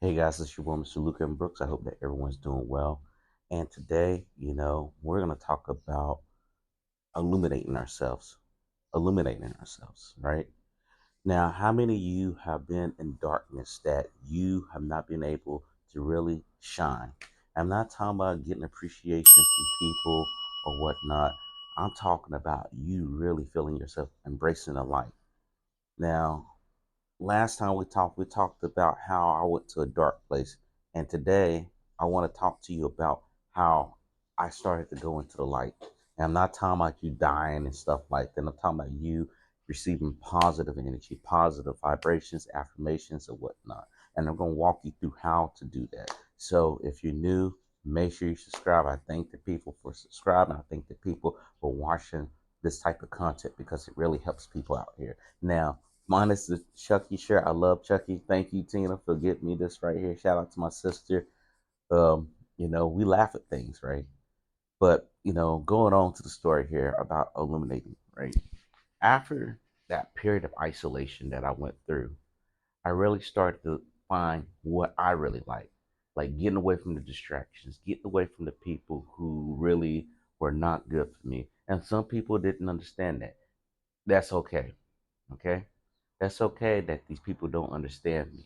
Hey guys, it's your boy Mr. Luca and Brooks. I hope that everyone's doing well. And today, we're going to talk about illuminating ourselves. Illuminating ourselves, right? Now, how many of you have been in darkness that you have not been able to really shine? I'm not talking about getting appreciation from people or whatnot. I'm talking about you really feeling yourself embracing the light. Now, last time we talked about how I went to a dark place. And today, I want to talk to you about how I started to go into the light. And I'm not talking about you dying and stuff like that. I'm talking about you receiving positive energy, positive vibrations, affirmations, and whatnot. And I'm going to walk you through how to do that. So if you're new, make sure you subscribe. I thank the people for subscribing. I thank the people for watching this type of content because it really helps people out here. Now, minus the Chucky shirt. I love Chucky. Thank you, Tina, for getting me this right here. Shout out to my sister. We laugh at things, right? But, going on to the story here about illuminating, right? After that period of isolation that I went through, I really started to find what I really like getting away from the distractions, getting away from the people who really were not good for me. And some people didn't understand that. That's okay. Okay. That's okay that these people don't understand me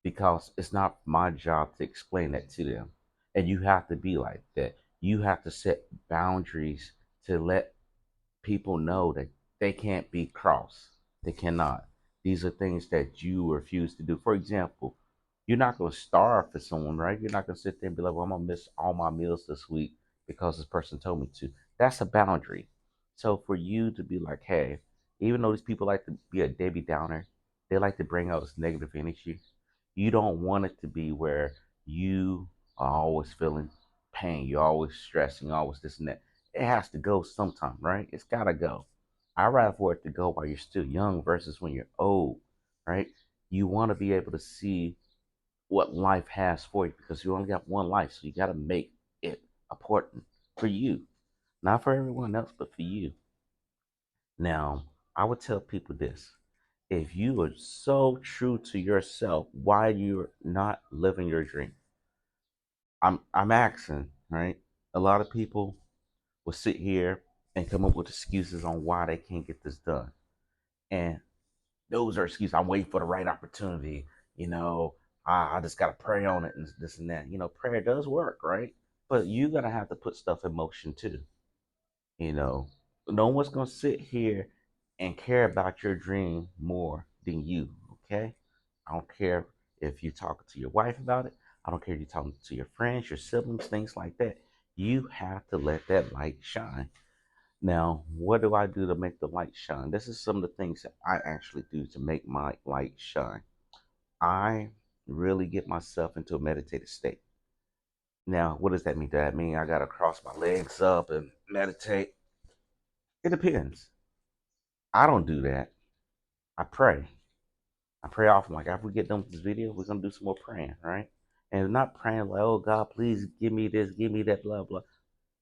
because it's not my job to explain that to them. And you have to be like that. You have to set boundaries to let people know that they can't be cross. They cannot. These are things that you refuse to do. For example, you're not going to starve for someone, right? You're not going to sit there and be like, well, I'm going to miss all my meals this week because this person told me to. That's a boundary. So for you to be like, hey, even though these people like to be a Debbie Downer, they like to bring out this negative energy. You don't want it to be where you are always feeling pain. You're always stressing, always this and that. It has to go sometime, right? It's got to go. I'd rather for it to go while you're still young versus when you're old, right? You want to be able to see what life has for you because you only got one life. So you got to make it important for you, not for everyone else, but for you. Now, I would tell people this. If you are so true to yourself, why you're not living your dream? I'm asking, right? A lot of people will sit here and come up with excuses on why they can't get this done. And those are excuses. I'm waiting for the right opportunity. You know, I just got to pray on it and this and that. Prayer does work, right? But you got to have to put stuff in motion too. You know, no one's going to sit here and care about your dream more than you, okay? I don't care if you're talking to your wife about it. I don't care if you're talking to your friends, your siblings, things like that. You have to let that light shine. Now, what do I do to make the light shine? This is some of the things that I actually do to make my light shine. I really get myself into a meditative state. Now, what does that mean? Does that mean I got to cross my legs up and meditate? It depends. I don't do that. I pray. I pray often. Like after we get done with this video, we're gonna do some more praying, right? And not praying like, "Oh God, please give me this, give me that," blah blah.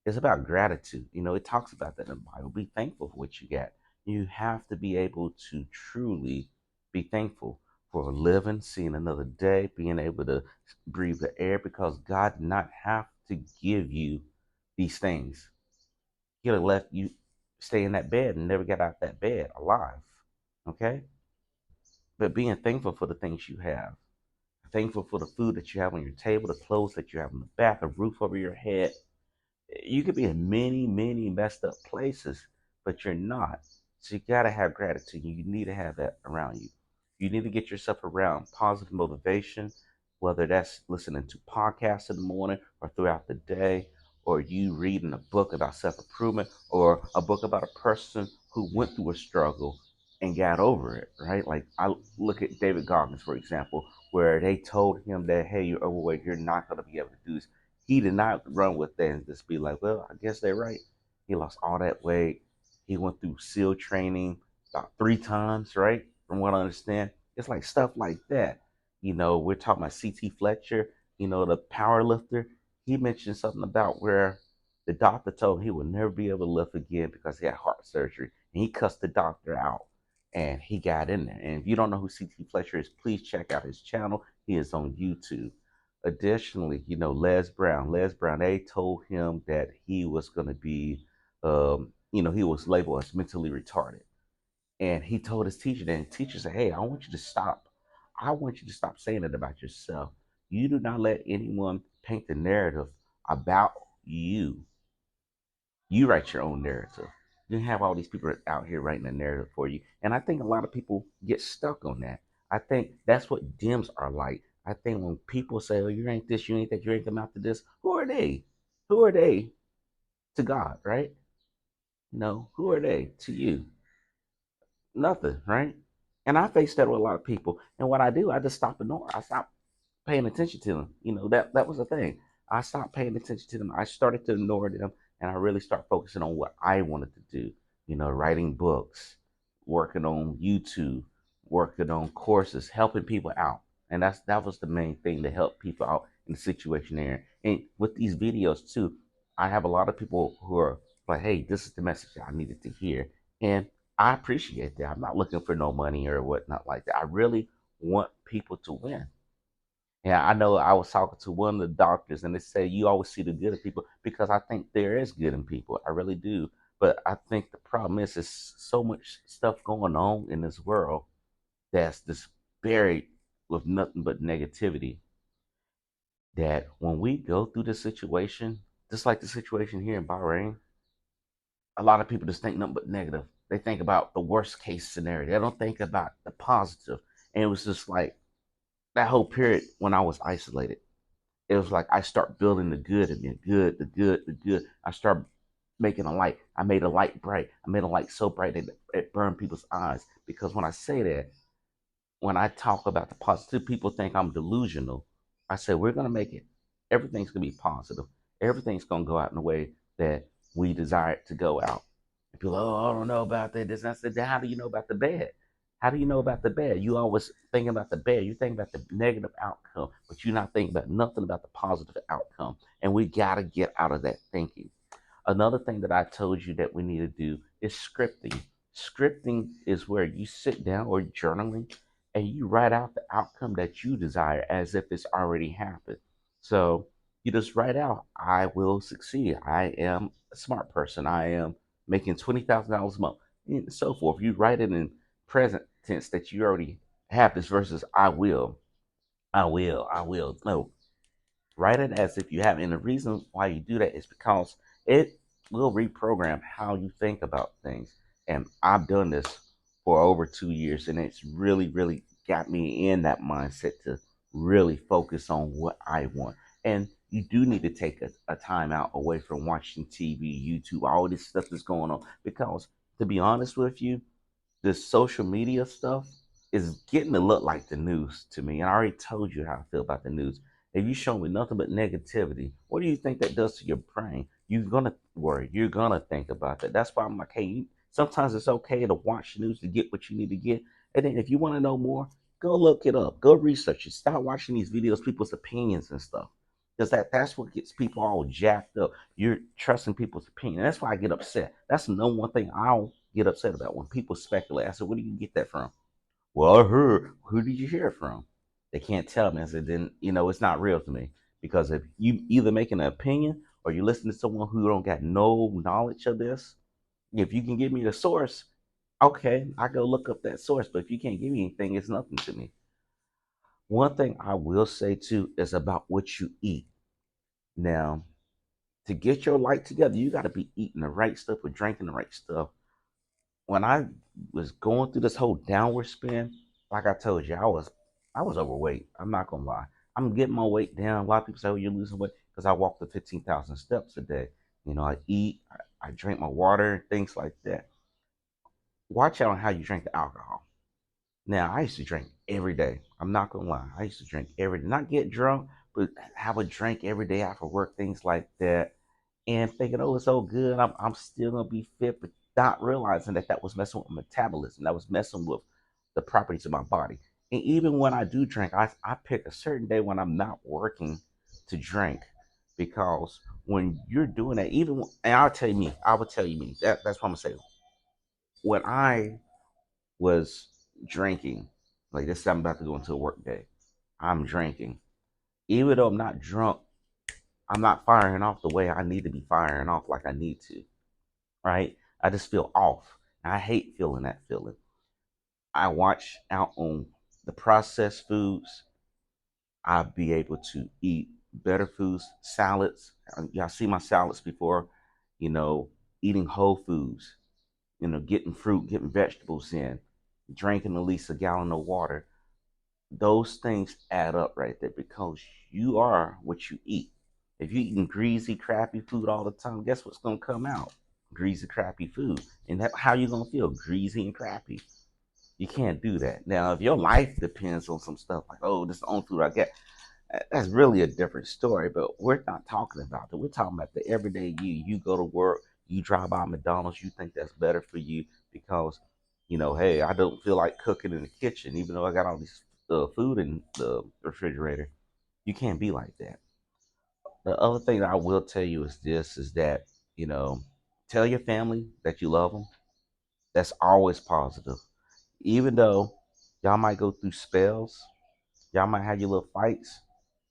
It's about gratitude. It talks about that in the Bible. Be thankful for what you got. You have to be able to truly be thankful for living, seeing another day, being able to breathe the air because God did not have to give you these things. He would have left you stay in that bed and never get out that bed alive. Okay? But being thankful for the things you have. Thankful for the food that you have on your table, the clothes that you have in the back, a roof over your head. You could be in many, many messed up places, but you're not. So you gotta have gratitude. You need to have that around you. You need to get yourself around positive motivation, whether that's listening to podcasts in the morning or throughout the day, or you reading a book about self-improvement, or a book about a person who went through a struggle and got over it, right? Like I look at David Goggins, for example, where they told him that, hey, you're overweight, you're not gonna be able to do this. He did not run with that and just be like, well, I guess they're right. He lost all that weight. He went through SEAL training about 3 times, right? From what I understand. It's like stuff like that. We're talking about CT Fletcher, the power lifter. He mentioned something about where the doctor told him he would never be able to lift again because he had heart surgery. And he cussed the doctor out. and he got in there. And if you don't know who CT Fletcher is, please check out his channel. He is on YouTube. Additionally, Les Brown, they told him that he was going to be, he was labeled as mentally retarded. And he told his teacher, and the teacher said, "Hey, I want you to stop. I want you to stop saying it about yourself. You do not let anyone paint the narrative about you. You write your own narrative. You have all these people out here writing a narrative for you." And I think a lot of people get stuck on that. I think that's what Dems are like. I think when people say, "Oh, you ain't this, you ain't that, you ain't the mouth to this," who are they? Who are they to God, right? Who are they to you? Nothing, right? And I face that with a lot of people. And what I do, I just stop ignoring. I stop paying attention to them. That was the thing. I stopped paying attention to them. I started to ignore them, and I really start focusing on what I wanted to do. Writing books, working on YouTube, working on courses, helping people out, and that was the main thing, to help people out in the situation there. And with these videos too, I have a lot of people who are like, "Hey, this is the message I needed to hear," and I appreciate that. I'm not looking for no money or whatnot like that. I really want people to win. Yeah, I know I was talking to one of the doctors and they say you always see the good in people, because I think there is good in people. I really do. But I think the problem is so much stuff going on in this world that's just buried with nothing but negativity, that when we go through this situation, just like the situation here in Bahrain, a lot of people just think nothing but negative. They think about the worst case scenario. They don't think about the positive. And it was just like that whole period when I was isolated, it was like I start building the good in me, good, the good, the good. I start making a light. I made a light bright. I made a light so bright that it burned people's eyes. Because when I say that, when I talk about the positive, people think I'm delusional. I say we're gonna make it. Everything's gonna be positive. Everything's gonna go out in the way that we desire it to go out. And people, "Oh, I don't know about that." This and I said, "Then how do you know about the bad? How do you know about the bad? You always thinking about the bad. You think about the negative outcome, but you're not thinking about nothing about the positive outcome. And we gotta get out of that thinking. Another thing that I told you that we need to do is scripting. Scripting is where you sit down, or journaling, and you write out the outcome that you desire as if it's already happened. So you just write out, "I will succeed. I am a smart person. I am making $20,000 a month," and so forth. You write it in present tense that you already have this, versus "I will, I will, I will." No, write it as if you have. And the reason why you do that is because it will reprogram how you think about things. And I've done this for over 2 years, and it's really, really got me in that mindset to really focus on what I want. And you do need to take a time out away from watching TV, YouTube, all this stuff that's going on. Because to be honest with you, this social media stuff is getting to look like the news to me. And I already told you how I feel about the news. If you show me nothing but negativity, what do you think that does to your brain? You're gonna worry. You're gonna think about that. That's why I'm like, hey, sometimes it's okay to watch the news to get what you need to get. And then if you want to know more, go look it up. Go research it. Stop watching these videos, people's opinions and stuff. Because that's what gets people all jacked up. You're trusting people's opinion. That's why I get upset. That's the number one thing I'll get upset about, when people speculate. I said, "Where do you get that from?" "Well, I heard." "Who did you hear it from?" They can't tell me. I said, "Then it's not real to me." Because if you either make an opinion or you listen to someone who don't got no knowledge of this, if you can give me the source, okay, I go look up that source. But if you can't give me anything, it's nothing to me. One thing I will say too is about what you eat. Now, to get your life together, you got to be eating the right stuff or drinking the right stuff. When I was going through this whole downward spin, like I told you, I was overweight. I'm not gonna lie. I'm getting my weight down. A lot of people say, "Oh, you're losing weight," because I walk the 15,000 steps a day. I eat, I drink my water, things like that. Watch out on how you drink the alcohol. Now, I used to drink every day. I'm not gonna lie. I used to drink every day, not get drunk, but have a drink every day after work, things like that, and thinking, "Oh, it's all good. I'm still gonna be fit," but not realizing that that was messing with my metabolism. That was messing with the properties of my body. And even when I do drink, I pick a certain day when I'm not working to drink, because when you're doing that, and I'll tell you me, I will tell you me. That's what I'm gonna say. When I was drinking. Like this, I'm about to go into a work day. I'm drinking. Even though I'm not drunk, I'm not firing off the way I need to be firing off like I need to. Right? I just feel off. I hate feeling that feeling. I watch out on the processed foods. I'll be able to eat better foods, salads. Y'all see my salads before, you know, eating whole foods, getting fruit, getting vegetables in, drinking at least a gallon of water. Those things add up right there because you are what you eat. If you're eating greasy, crappy food all the time, guess what's gonna come out? Greasy, crappy food. And that how you gonna feel? Greasy and crappy. You can't do that. Now, if your life depends on some stuff like, oh, this is the only food I get, that's really a different story. But we're not talking about that. We're talking about the everyday you. You go to work, you drive by McDonald's, you think that's better for you because, hey, I don't feel like cooking in the kitchen, even though I got all this food in the refrigerator. You can't be like that. The other thing that I will tell you is this: is that you know, tell your family that you love them. That's always positive, even though y'all might go through spells, y'all might have your little fights.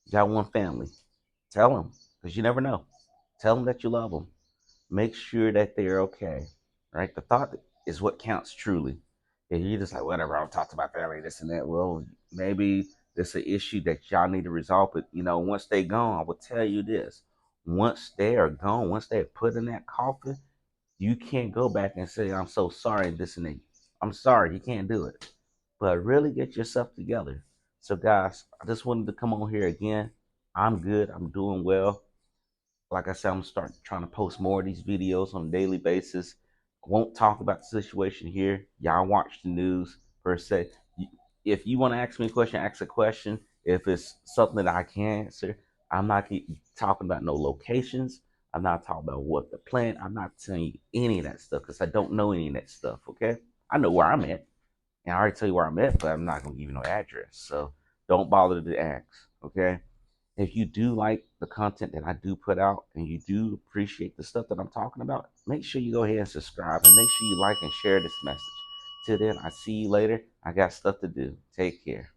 Y'all one family. Tell them, because you never know. Tell them that you love them. Make sure that they're okay. Right? The thought is what counts truly. If you're just like, whatever, I'll talk to my family, this and that. Well, maybe there's an issue that y'all need to resolve. But, once they gone, I will tell you this. Once they are gone, once they're put in that coffin, you can't go back and say, I'm so sorry, this and that. I'm sorry, you can't do it. But really get yourself together. So, guys, I just wanted to come on here again. I'm good. I'm doing well. Like I said, I'm gonna start trying to post more of these videos on a daily basis. I won't talk about the situation here. Y'all watch the news per se. If you want to ask me a question, ask a question. If it's something that I can answer, I'm not talking about no locations. I'm not talking about what the plan. I'm not telling you any of that stuff because I don't know any of that stuff. Okay, I know where I'm at, and I already tell you where I'm at, but I'm not gonna give you no address. So don't bother to ask. Okay. If you do like the content that I do put out and you do appreciate the stuff that I'm talking about, make sure you go ahead and subscribe and make sure you like and share this message. Till then, I see you later. I got stuff to do. Take care.